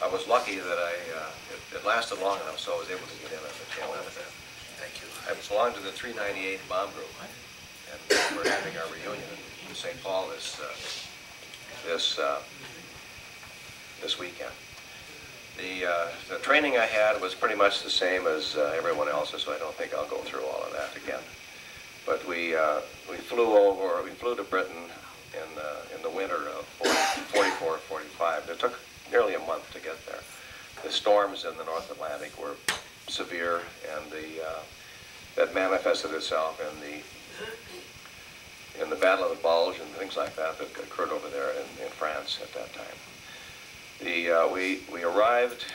I was lucky that it lasted long enough, so I was able to get in at the tail end of it. Thank you. I belonged to the 398 bomb group, and we're having our reunion in St. Paul this weekend. The training I had was pretty much the same as everyone else's, so I don't think I'll go through all of that again. But we flew to Britain in the winter of 44, 45. It took nearly a month to get there. The storms in the North Atlantic were severe, and that manifested itself in the Battle of the Bulge and things like that that occurred over there in France at that time. We arrived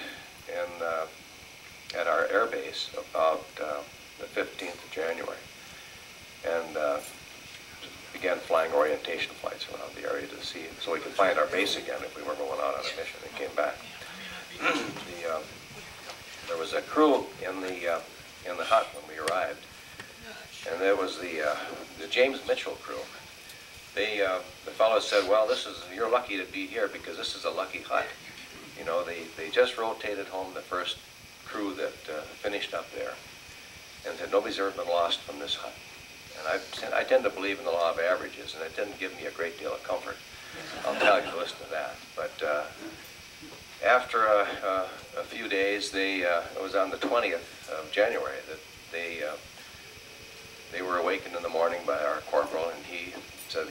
at our air base about the 15th of January, and began flying orientation flights around the area to see, so we could find our base again if we were going out on a mission and came back. There was a crew in the hut when we arrived, and there was the James Mitchell crew. The fellows said, "Well, you're lucky to be here because this is a lucky hut." You know, they just rotated home the first crew that finished up there, and said nobody's ever been lost from this hut. And I tend to believe in the law of averages, and it didn't give me a great deal of comfort. I'll tell you to listen to that. But after a few days, it was on the 20th of January that they were awakened in the morning by our corporal, and he said,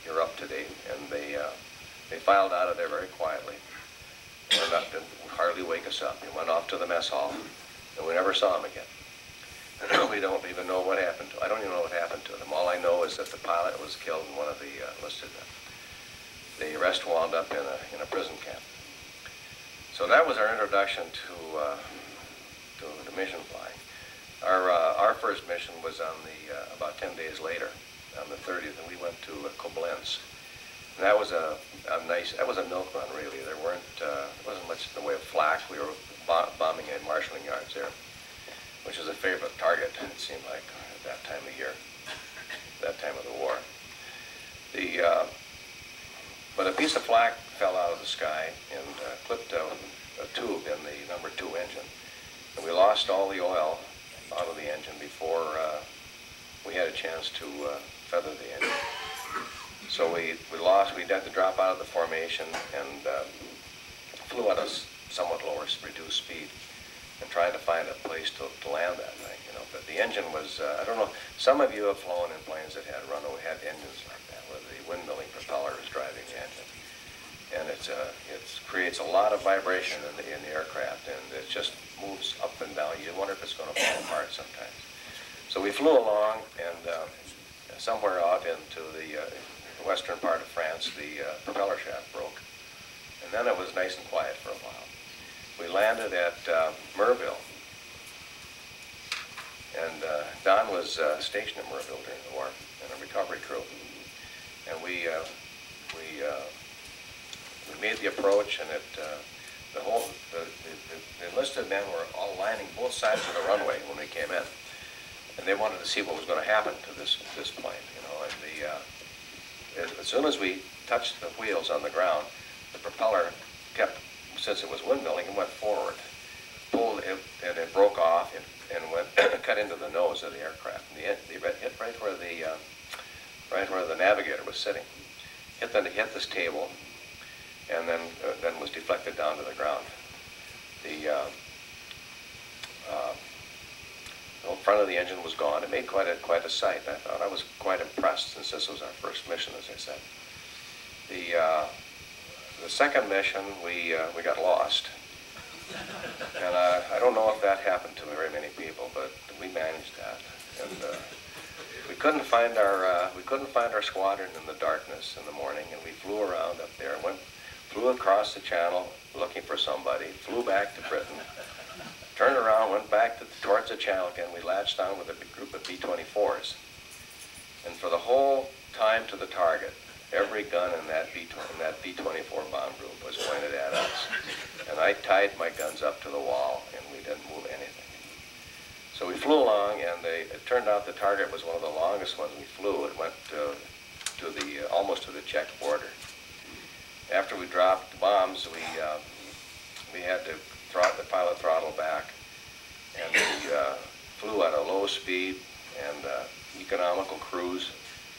"You're up to date." And they filed out of there very quietly. Didn't hardly wake us up. He went off to the mess hall, and we never saw him again. We don't even know what happened to him. I don't even know what happened to him. All I know is that the pilot was killed in one of the enlisted men. The rest wound up in a prison camp. So that was our introduction to the mission flying. Our first mission was on about 10 days later, on the 30th, and we went to Koblenz. And that was a milk run, really. There wasn't much in the way of flak. We were bombing in marshalling yards there, which is a favorite target, it seemed like, at that time of year, that time of the war. But a piece of flak fell out of the sky and clipped a tube in the number 2 engine. And we lost all the oil out of the engine before we had a chance to feather the engine. So we had to drop out of the formation and flew at a somewhat lower, reduced speed, and trying to find a place to land that thing, you know. But the engine was, I don't know, some of you have flown in planes that had engines like that, where the windmilling propeller is driving the engine. And it creates a lot of vibration in the aircraft, and it just moves up and down. You wonder if it's going to fall apart sometimes. So we flew along, and somewhere out into the western part of France, the propeller shaft broke. And then it was nice and quiet for a while. We landed at Merville, and Don was stationed at Merville during the war in a recovery crew. And we made the approach, and the enlisted men were all lining both sides of the runway when we came in, and they wanted to see what was going to happen to this plane, you know. And as soon as we touched the wheels on the ground, the propeller kept, since it was windmilling, it went forward, pulled it, and it broke off and went cut into the nose of the aircraft. And it hit right where the navigator was sitting. Hit this table, and then was deflected down to the ground. The front of the engine was gone. It made quite a sight. I thought I was quite impressed, since this was our first mission, as I said. The second mission, we got lost, and I don't know if that happened to very many people, but we managed that. And we couldn't find our squadron in the darkness in the morning, and we flew around up there, flew across the channel looking for somebody, flew back to Britain, turned around, went back towards the channel again. We latched on with a big group of B-24s, and for the whole time to the target, every gun in that B-24 bomb group was pointed at us. And I tied my guns up to the wall, and we didn't move anything. So we flew along, and it turned out the target was one of the longest ones we flew. It went almost to the Czech border. After we dropped the bombs, had to the pilot throttle back, and we flew at a low speed and economical cruise,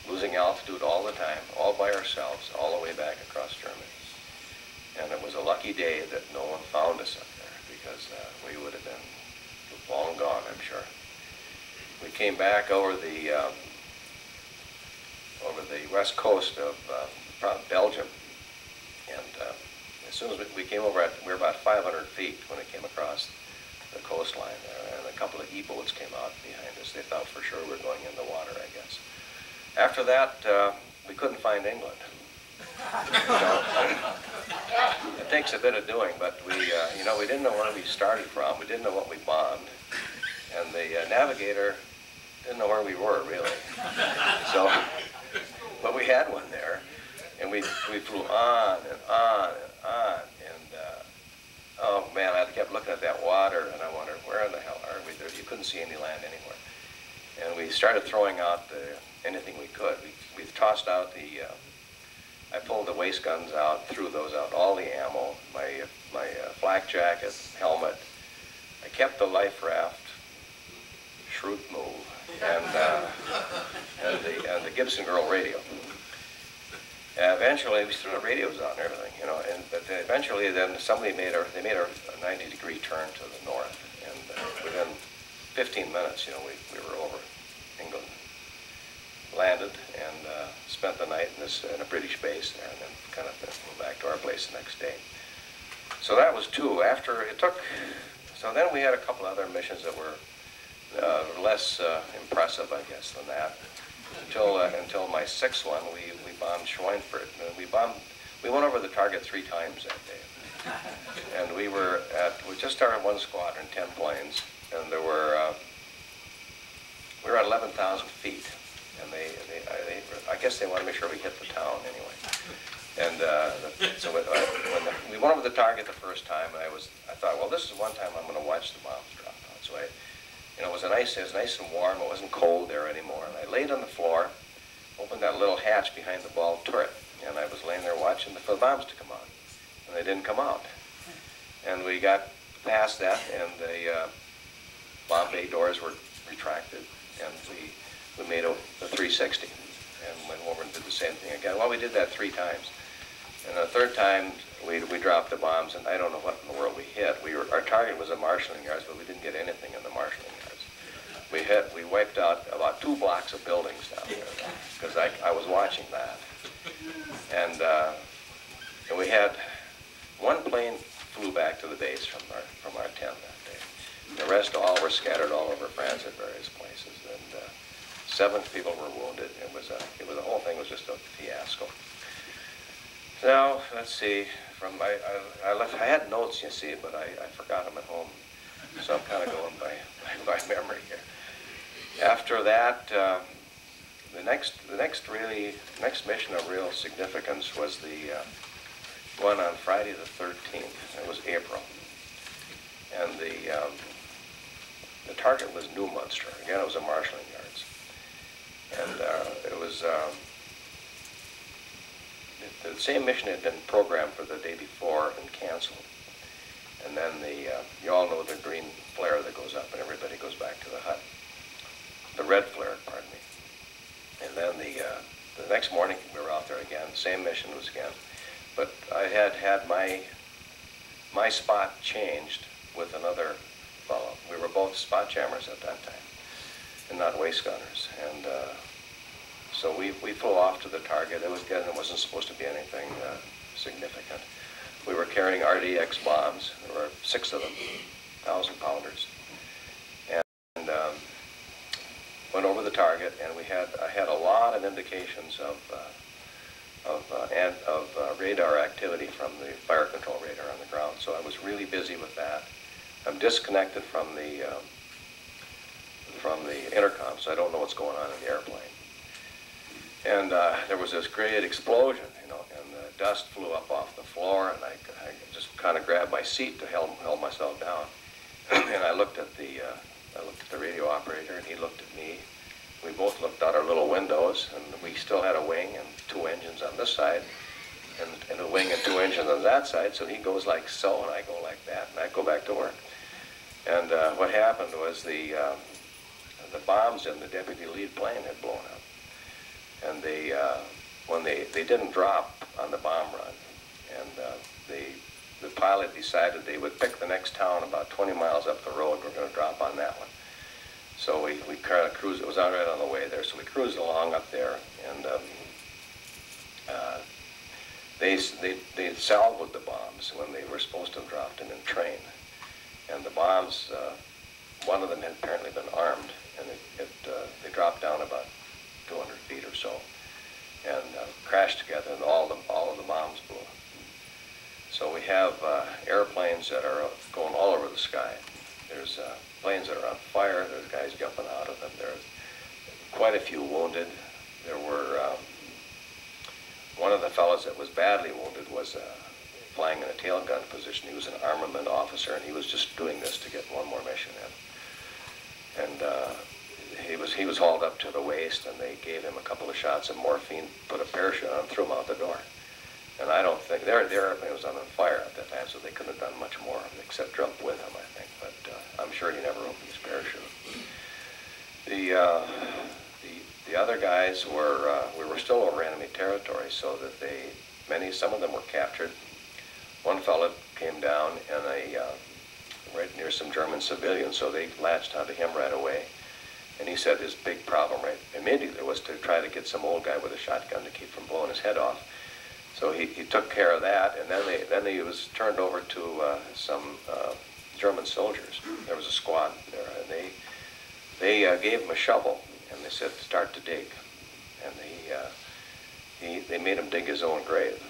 losing altitude all the time, all by ourselves, all the way back across Germany. And it was a lucky day that no one found us up there, because we would have been long gone, I'm sure. We came back over the west coast of Belgium, and as soon as we came over, we were about 500 feet when it came across the coastline there, and a couple of E-boats came out behind us. They thought for sure we were going in the water, I guess. After that, we couldn't find England. It takes a bit of doing, but we didn't know where we started from. We didn't know what we bombed, and the navigator didn't know where we were, really. So, but we had one there, and we flew on and on and on, and oh man, I kept looking at that water, and I wondered, where in the hell are we? You couldn't see any land anywhere. And we started throwing out anything we could. We tossed out I pulled the waist guns out, threw those out, all the ammo, my flak jacket, helmet. I kept the life raft, shrewd move, and the Gibson Girl radio. Eventually, we threw the radios out and everything, but eventually then somebody made a 90-degree turn to the north, and within 15 minutes, we were over England. Landed and spent the night in a British base there, and then kind of went back to our place the next day. So that was two. So then we had a couple other missions that were less impressive, I guess, than that. Until my sixth one, we bombed Schweinfurt. And we went over the target 3 times that day. And we just started one squadron, 10 planes, and we were at 11,000 feet. And I guess they want to make sure we hit the town anyway. And so when we went over the target the first time, I thought, well, this is one time I'm going to watch the bombs drop out. So it was nice and warm. It wasn't cold there anymore. And I laid on the floor, opened that little hatch behind the ball turret, and I was laying there watching for the bombs to come out, and they didn't come out. And we got past that, and the bomb bay doors were retracted, and we made a 360 and went over and did the same thing again. Well, we did that 3 times. And the third time, we dropped the bombs, and I don't know what in the world we hit. Our target was the marshalling yards, but we didn't get anything in the marshalling yards. We wiped out about 2 blocks of buildings down there, because I was watching that. And we had one plane flew back to the base from our tent that day. The rest all were scattered all over France at various places, and 7 people were wounded. The whole thing was just a fiasco. Now, let's see. I had notes, you see, but I forgot them at home. So I'm kind of going by memory here. After that, the next mission of real significance was the one on Friday the 13th. It was April, and the target was New Munster. Again, it was a marshalling yards, and it was. The same mission had been programmed for the day before and canceled. And then you all know the green flare that goes up and everybody goes back to the hut. The red flare, pardon me. And then the next morning we were out there again, same mission was again. But I had my spot changed with another fellow. We were both spot jammers at that time and not waist gunners. And so we flew off to the target. It wasn't supposed to be anything significant. We were carrying RDX bombs. There were 6 of them, 1,000-pounders, and went over the target. And I had a lot of indications of radar activity from the fire control radar on the ground. So I was really busy with that. I'm disconnected from the intercom, so I don't know what's going on in the airplane. And there was this great explosion, and the dust flew up off the floor, and I just kind of grabbed my seat to hold myself down. And I looked at the radio operator, and he looked at me. We both looked out our little windows, and we still had a wing and 2 engines on this side. and a wing and 2 engines on that side, so he goes like so, and I go like that, and I go back to work. And what happened was the bombs in the deputy lead plane had blown up, and when they didn't drop on the bomb run, and the pilot decided they would pick the next town about 20 miles up the road. We're going to drop on that one. So we kind of cruised. It was out right on the way there, so we cruised along up there, and they salvoed the bombs when they were supposed to have dropped them in train. And the bombs, one of them had apparently been armed, and they dropped down about 200 feet or so, and crashed together, and all of the bombs blew. So we have airplanes that are going all over the sky. There's planes that are on fire. There's guys jumping out of them. There's quite a few wounded. There were one of the fellows that was badly wounded was flying in a tail gun position. He was an armament officer, and he was just doing this to get one more mission in. And he was hauled up to the waist, and they gave him a couple of shots of morphine, put a parachute on him, threw him out the door. And I don't think their airplane was on fire at that time, so they couldn't have done much more except jump with him, I think. But I'm sure he never opened his parachute. The other guys were we were still over enemy territory, so that some of them were captured. One fellow came down in right near some German civilians, so they latched onto him right away. And he said his big problem right immediately was to try to get some old guy with a shotgun to keep from blowing his head off. So he took care of that, and then he was turned over to some German soldiers. There was a squad there, and they gave him a shovel, and they said start to dig, and they made him dig his own grave,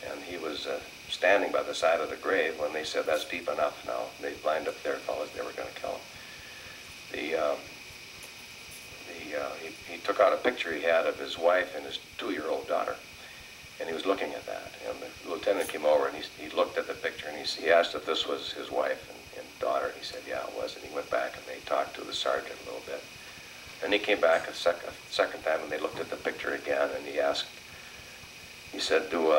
and he was standing by the side of the grave when they said that's deep enough now. They lined up their fellows. They were going to kill him. He took out a picture he had of his wife and his 2-year-old daughter. And he was looking at that, and the lieutenant came over, and he looked at the picture, and he asked if this was his wife and daughter, and he said, yeah, it was, and he went back, and they talked to the sergeant a little bit. And he came back a second time, and they looked at the picture again, and he said, do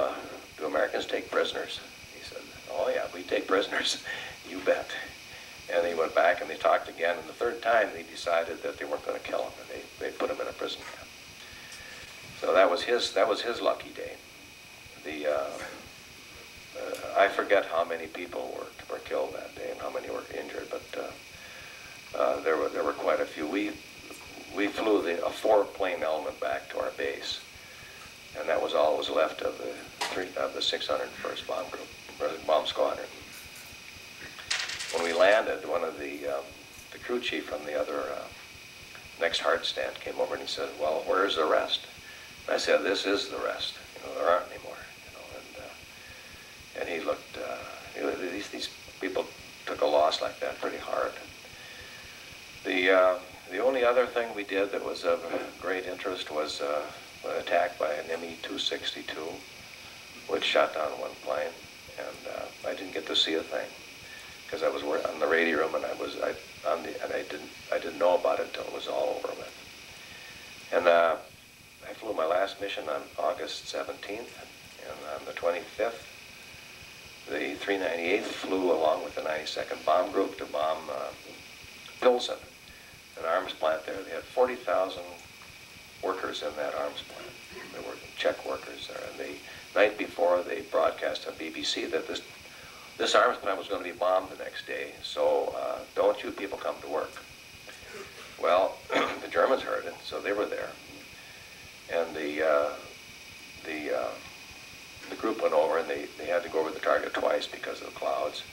Americans take prisoners? He said, oh yeah, we take prisoners, you bet. And he went back, and they talked again, and the third time, they decided that they weren't going to kill him, and they put him in a prison camp. So that was his lucky day. I forget how many people were killed that day and how many were injured, but there were quite a few. We flew a 4-plane element back to our base, and that was all that was left of the 601st Bomb Group, or the Bomb Squadron. When we landed, one of the crew chief from the other next hard stand came over and he said, "Well, where's the rest?" And I said, "This is the rest. There aren't any more." And he looked. These people took a loss like that pretty hard. The only other thing we did that was of great interest was an attack by an Me-262, which shot down one plane, and I didn't get to see a thing because I was on the radio room, and I didn't know about it until it was all over with. And I flew my last mission on August 17th, and on the 25th, the 398th flew along with the 92nd Bomb Group to bomb Pilsen, an arms plant there. They had 40,000 workers in that arms plant. There were Czech workers there, and the night before they broadcast on BBC that this arms plant was going to be bombed the next day, so don't you people come to work. Well, the Germans heard it, so they were there. And the group went over, and they had to go over the target twice because of the clouds.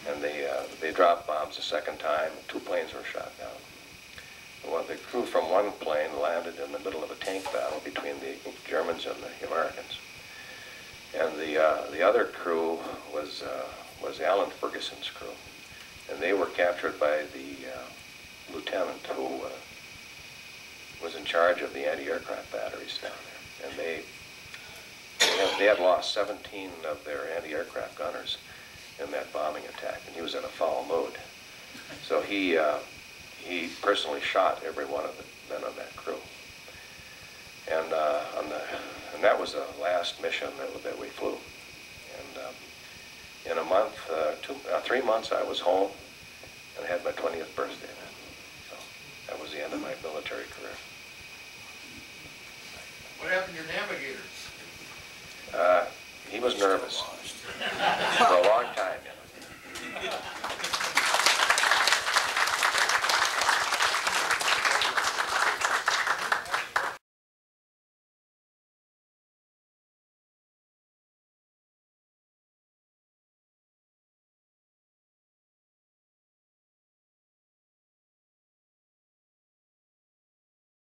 And they dropped bombs a second time, and 2 planes were shot down. Well, the crew from one plane landed in the middle of a tank battle between the Germans and the Americans. And the other crew was Alan Ferguson's crew, and they were captured by the lieutenant who was in charge of the anti-aircraft batteries down there. And they had lost 17 of their anti-aircraft gunners in that bombing attack, and he was in a foul mood. So he personally shot every one of the men on that crew. And and that was the last mission that we flew. And in a month, 3 months, I was home and had my 20th birthday then. So that was the end of my military career. What happened to your navigator? He was nervous.